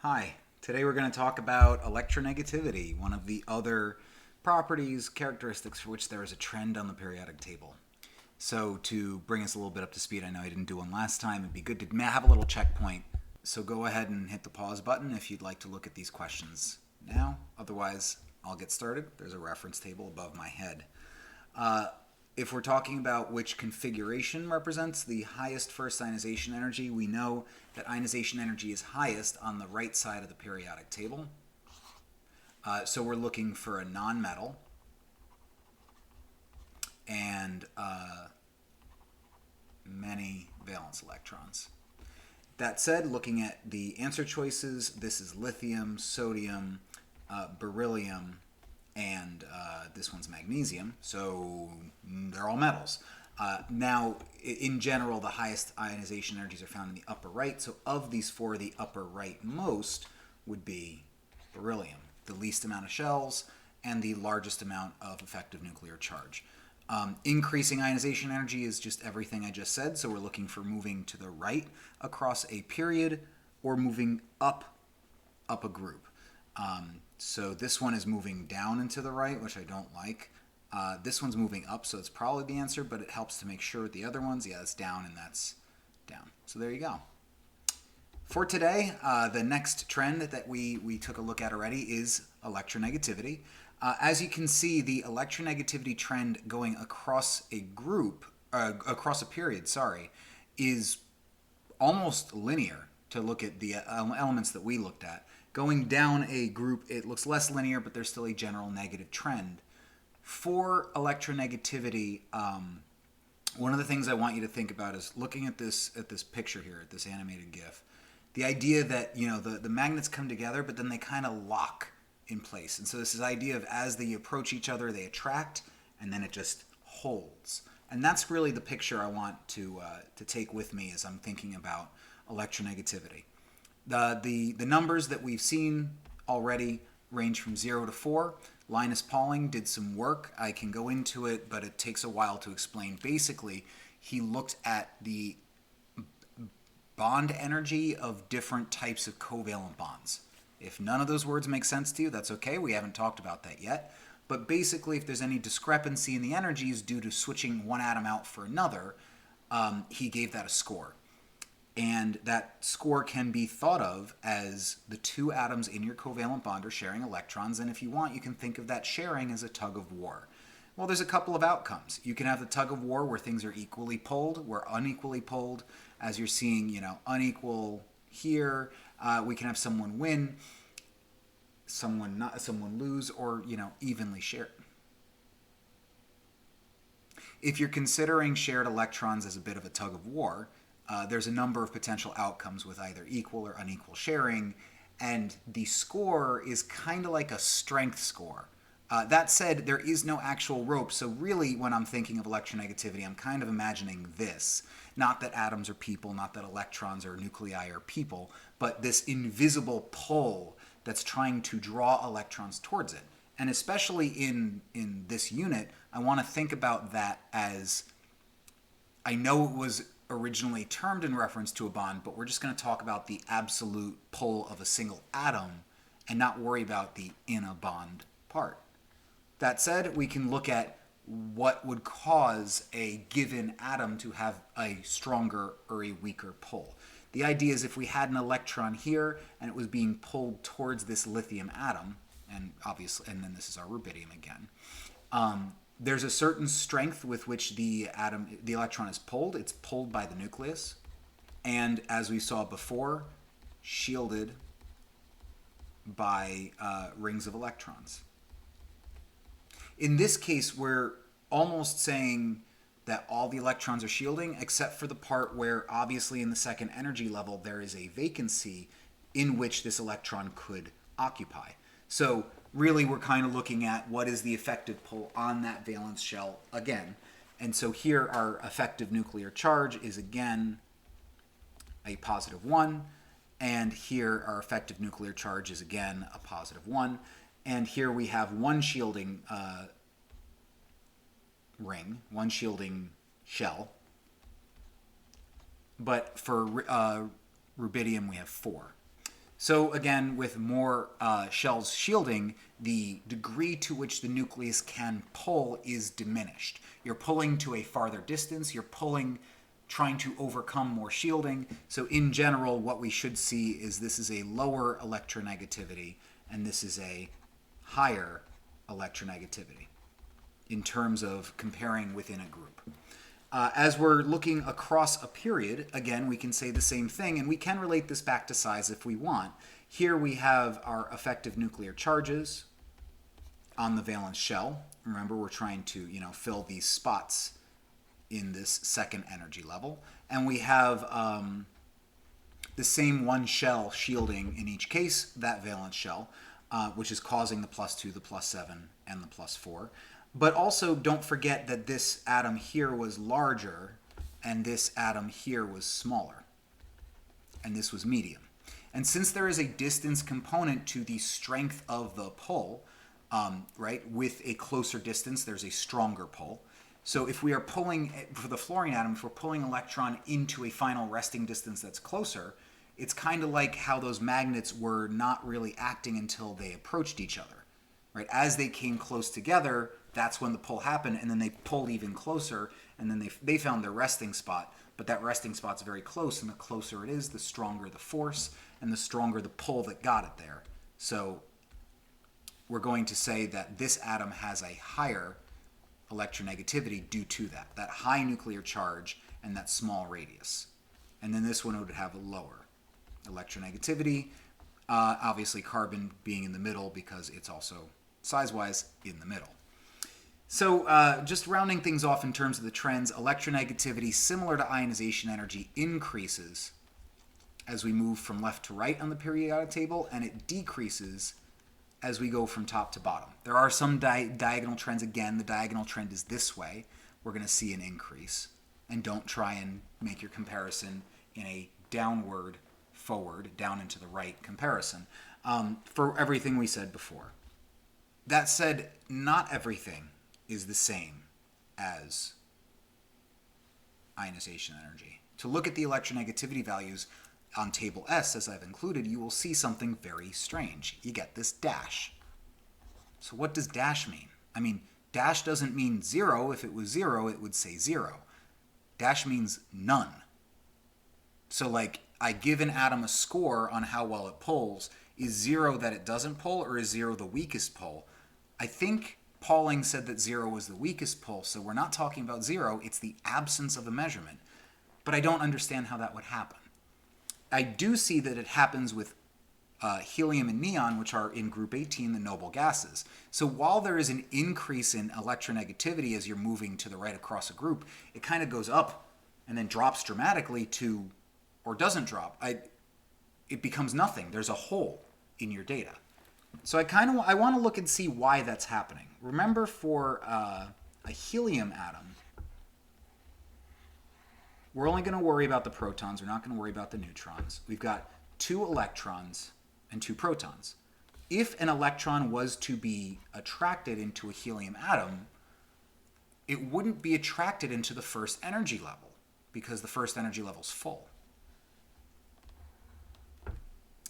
Hi, today we're going to talk about electronegativity, one of the other properties, characteristics for which there is a trend on the periodic table. So, to bring us a little bit up to speed, I know I didn't do one last time, it'd be good to have a little checkpoint. So, go ahead and hit the pause button if you'd like to look at these questions now. Otherwise, I'll get started. There's a reference table above my head. If we're talking about which configuration represents the highest first ionization energy, we know that ionization energy is highest on the right side of the periodic table. So we're looking for a nonmetal and many valence electrons. That said, looking at the answer choices, this is lithium, sodium, beryllium, and this one's magnesium, so they're all metals. Now, in general, the highest ionization energies are found in the upper right, so of these four, the upper right most would be beryllium, the least amount of shells and the largest amount of effective nuclear charge. Increasing ionization energy is just everything I just said, so we're looking for moving to the right across a period or moving up a group. So this one is moving down and to the right, which I don't like. This one's moving up, so it's probably the answer, but it helps to make sure with the other ones. Yeah, it's down and that's down. So there you go. For today, the next trend that we took a look at already is electronegativity. As you can see, the electronegativity trend going across a group, across a period, is almost linear to look at the elements that we looked at. Going down a group, it looks less linear, but there's still a general negative trend. For electronegativity, one of the things I want you to think about is looking at this picture here, at this animated GIF. The idea that the magnets come together, but then they kind of lock in place, and so this is the idea of as they approach each other, they attract, and then it just holds. And that's really the picture I want to take with me as I'm thinking about electronegativity. The numbers that we've seen already range from 0 to 4. Linus Pauling did some work. I can go into it, but it takes a while to explain. Basically, he looked at the bond energy of different types of covalent bonds. If none of those words make sense to you, that's okay. We haven't talked about that yet. But basically, if there's any discrepancy in the energies due to switching one atom out for another, he gave that a score. And that score can be thought of as the two atoms in your covalent bond are sharing electrons, and if you want, you can think of that sharing as a tug of war. Well, there's a couple of outcomes. You can have the tug of war where things are equally pulled, where unequally pulled, as you're seeing, unequal here. We can have someone win, someone lose, or evenly shared. If you're considering shared electrons as a bit of a tug of war, there's a number of potential outcomes with either equal or unequal sharing, and the score is kind of like a strength score. That said, there is no actual rope, so really when I'm thinking of electronegativity, I'm kind of imagining this. Not that atoms are people, not that electrons or nuclei are people, but this invisible pull that's trying to draw electrons towards it. And especially in this unit, I want to think about that as, I know it was originally termed in reference to a bond, but we're just going to talk about the absolute pull of a single atom and not worry about the in a bond part. That said, we can look at what would cause a given atom to have a stronger or a weaker pull. The idea is if we had an electron here and it was being pulled towards this lithium atom, and obviously, and then this is our rubidium again, there's a certain strength with which the electron is pulled. It's pulled by the nucleus, and as we saw before, shielded by rings of electrons. In this case, we're almost saying that all the electrons are shielding, except for the part where obviously in the second energy level there is a vacancy in which this electron could occupy. So really we're kind of looking at what is the effective pull on that valence shell again. And so here our effective nuclear charge is again a positive 1, and here our effective nuclear charge is again a positive 1. And here we have one shielding ring, one shielding shell. But for rubidium, we have 4. So again, with more shells shielding, the degree to which the nucleus can pull is diminished. You're pulling to a farther distance. You're pulling, trying to overcome more shielding. So in general, what we should see is this is a lower electronegativity, and this is a higher electronegativity in terms of comparing within a group. As we're looking across a period, again, we can say the same thing, and we can relate this back to size if we want. Here we have our effective nuclear charges on the valence shell. Remember, we're trying to, fill these spots in this second energy level. And we have the same one shell shielding in each case, that valence shell, which is causing the +2, the +7, and the +4. But also don't forget that this atom here was larger and this atom here was smaller. And this was medium. And since there is a distance component to the strength of the pull, right, with a closer distance, there's a stronger pull. So if we are pulling, for the fluorine atom, if we're pulling an electron into a final resting distance that's closer, it's kind of like how those magnets were not really acting until they approached each other. Right? As they came close together, that's when the pull happened, and then they pulled even closer, and then they found their resting spot. But that resting spot's very close, and the closer it is, the stronger the force, and the stronger the pull that got it there. So we're going to say that this atom has a higher electronegativity due to that high nuclear charge and that small radius. And then this one would have a lower electronegativity, obviously carbon being in the middle because it's also size-wise in the middle. So just rounding things off in terms of the trends, electronegativity, similar to ionization energy, increases as we move from left to right on the periodic table, and it decreases as we go from top to bottom. There are some diagonal trends. Again, the diagonal trend is this way. We're going to see an increase. And don't try and make your comparison in a downward, forward, down into the right comparison for everything we said before. That said, not everything is the same as ionization energy. To look at the electronegativity values on table S, as I've included, you will see something very strange. You get this dash. So what does dash mean? I mean, dash doesn't mean 0. If it was 0, it would say 0. Dash means none. So like, I give an atom a score on how well it pulls. Is 0 that it doesn't pull, or is 0 the weakest pull? I think Pauling said that 0 was the weakest pull, so we're not talking about 0, it's the absence of a measurement. But I don't understand how that would happen. I do see that it happens with helium and neon, which are in group 18, the noble gases. So while there is an increase in electronegativity as you're moving to the right across a group, it kind of goes up and then drops dramatically to, or doesn't drop. It becomes nothing. There's a hole in your data. So I want to look and see why that's happening. Remember, for a helium atom, we're only going to worry about the protons. We're not going to worry about the neutrons. We've got 2 electrons and 2 protons. If an electron was to be attracted into a helium atom, it wouldn't be attracted into the first energy level because the first energy level is full.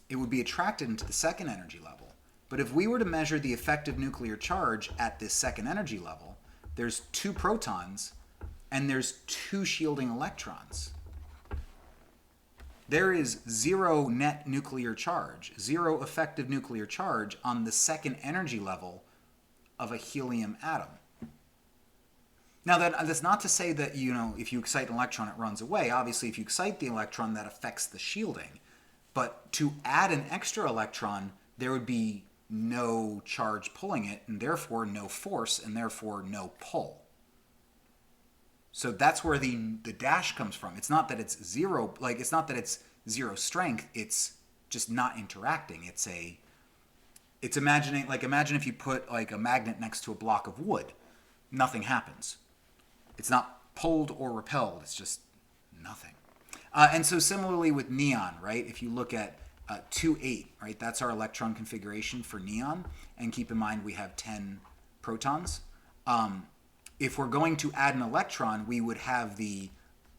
It would be attracted into the second energy level. But if we were to measure the effective nuclear charge at this second energy level, there's 2 protons and there's 2 shielding electrons. There is 0 net nuclear charge, 0 effective nuclear charge on the second energy level of a helium atom. Now, that's not to say that, if you excite an electron, it runs away. Obviously, if you excite the electron, that affects the shielding. But to add an extra electron, there would be no charge pulling it, and therefore no force, and therefore no pull. So that's where the dash comes from. It's not that it's 0, it's not that it's 0 strength, it's just not interacting. Imagine if you put a magnet next to a block of wood. Nothing happens. It's not pulled or repelled, it's just nothing. And so similarly with neon, right? If you look at 2-8, right? That's our electron configuration for neon. And keep in mind we have 10 protons. If we're going to add an electron, we would have the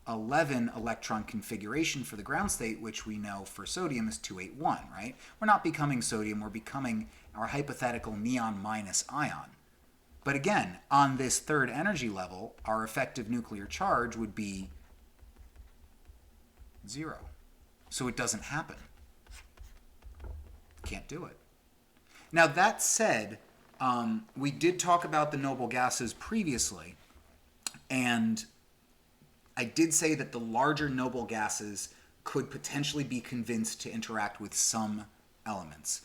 11 electron configuration for the ground state, which we know for sodium is 281, right? We're not becoming sodium, we're becoming our hypothetical neon minus ion. But again, on this third energy level, our effective nuclear charge would be 0. So it doesn't happen. Can't do it. Now that said, we did talk about the noble gases previously, and I did say that the larger noble gases could potentially be convinced to interact with some elements.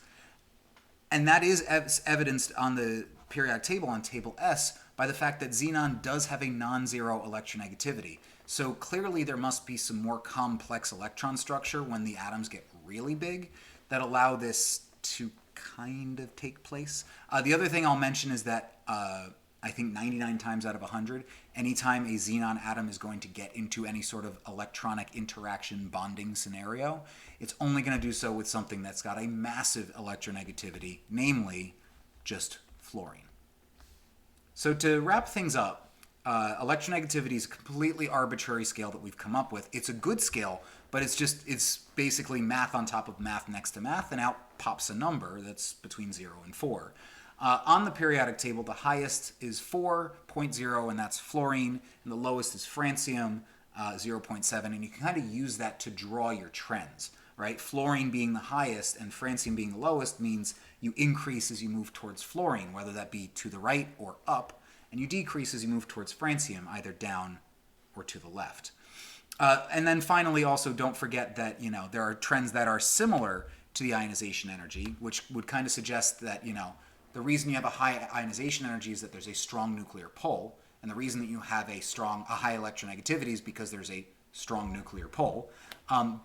And that is evidenced on the periodic table, on table S, by the fact that xenon does have a non-zero electronegativity. So clearly there must be some more complex electron structure when the atoms get really big that allow this to kind of take place. The other thing I'll mention is that I think 99 times out of 100, anytime a xenon atom is going to get into any sort of electronic interaction bonding scenario, it's only going to do so with something that's got a massive electronegativity, namely just fluorine. So to wrap things up, electronegativity is a completely arbitrary scale that we've come up with. It's a good scale, but it's basically math on top of math next to math, and out pops a number that's between 0 and 4. On the periodic table, the highest is 4.0, and that's fluorine, and the lowest is francium, 0.7, and you can kind of use that to draw your trends, right? Fluorine being the highest and francium being the lowest means you increase as you move towards fluorine, whether that be to the right or up, and you decrease as you move towards francium, either down or to the left. And then finally, also, don't forget that, there are trends that are similar to the ionization energy, which would kind of suggest that, the reason you have a high ionization energy is that there's a strong nuclear pull, and the reason that you have a high electronegativity is because there's a strong nuclear pull.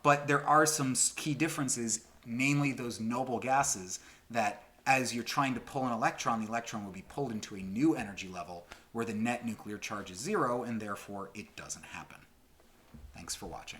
But there are some key differences, namely those noble gases, that as you're trying to pull an electron, the electron will be pulled into a new energy level where the net nuclear charge is 0, and therefore it doesn't happen. Thanks for watching.